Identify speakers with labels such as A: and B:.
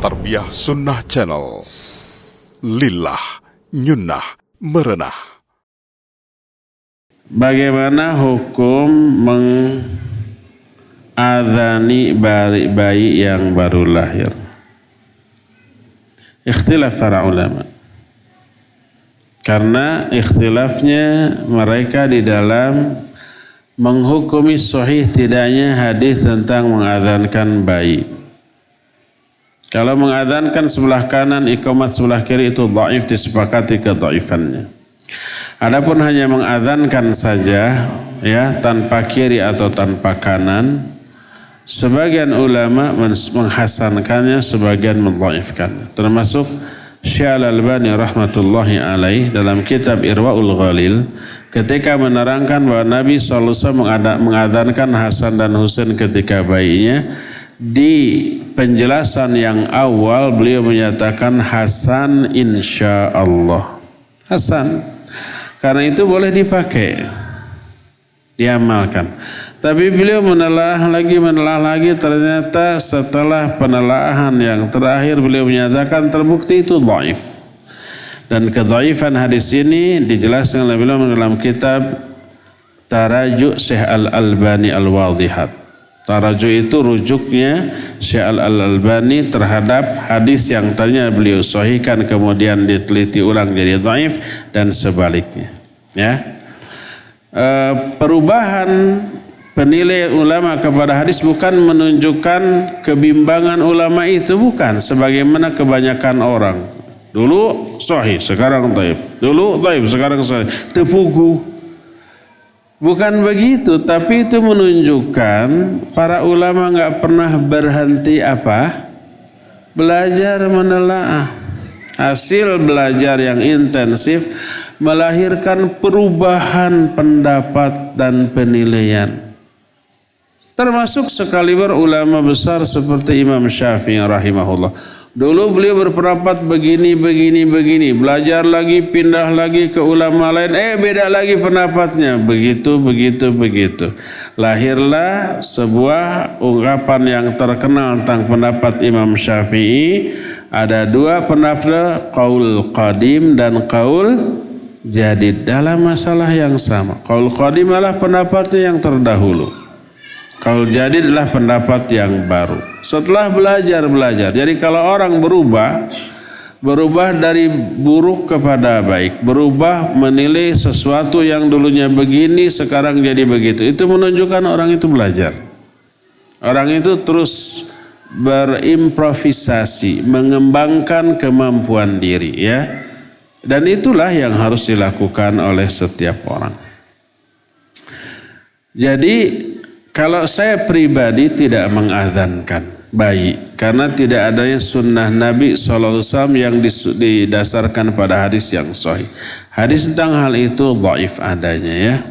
A: Tarbiyah Sunnah Channel. Lillah Nyunnah Merenah.
B: Bagaimana hukum mengadhani bayi yang baru lahir? Ikhtilaf para ulama. Karena ikhtilafnya mereka di dalam menghukumi sahih tidaknya hadis tentang mengadhankan bayi. Kalau mengadhankan sebelah kanan, iqamat sebelah kiri itu dhaif, disepakati kedhaifannya. Adapun hanya mengadhankan saja ya tanpa kiri atau tanpa kanan, sebagian ulama menghasankannya, sebagian mendhaifkannya. Termasuk Syekh Al-Albani rahmatullahi alaih dalam kitab Irwaul Ghalil ketika menerangkan bahwa Nabi SAW mengadhankan Hasan dan Husain ketika bayinya. Di penjelasan yang awal beliau menyatakan Hasan insya Allah. Hasan, karena itu boleh dipakai, diamalkan. Tapi beliau menelaah lagi, ternyata setelah penelaahan yang terakhir beliau menyatakan terbukti itu dhaif. Dan kedhaifan hadis ini dijelaskan oleh beliau dalam kitab Taraju' Syekh Al-Albani Al-Wadhihat. Taraju' itu rujuknya Syekh Al-Albani terhadap hadis yang tadinya beliau sahihkan kemudian diteliti ulang jadi dhaif dan sebaliknya. Ya. Perubahan penilaian ulama kepada hadis bukan menunjukkan kebimbangan ulama itu, bukan sebagaimana kebanyakan orang. Dulu sahih, sekarang dhaif. Dulu dhaif, sekarang sahih. Tepugu. Bukan begitu, tapi itu menunjukkan para ulama enggak pernah berhenti apa? Belajar menelaah. Hasil belajar yang intensif melahirkan perubahan pendapat dan penilaian. Termasuk sekaliber ulama besar seperti Imam Syafi'i rahimahullah. Dulu beliau berpendapat begini. Belajar lagi, pindah lagi ke ulama lain. Beda lagi pendapatnya. Begitu. Lahirlah sebuah ungkapan yang terkenal tentang pendapat Imam Syafi'i. Ada dua pendapat, qaul qadim dan qaul jadid. Dalam masalah yang sama. Qaul qadim adalah pendapatnya yang terdahulu. Qaul jadid adalah pendapat yang baru. Setelah belajar. Jadi kalau orang berubah dari buruk kepada baik, berubah menilai sesuatu yang dulunya begini sekarang jadi begitu, itu menunjukkan orang itu belajar. Orang itu terus berimprovisasi, mengembangkan kemampuan diri, ya. Dan itulah yang harus dilakukan oleh setiap orang. Jadi kalau saya pribadi tidak mengadhankan bayi karena tidak adanya sunnah Nabi SAW yang didasarkan pada hadis yang sahih. Hadis tentang hal itu dhaif adanya, ya.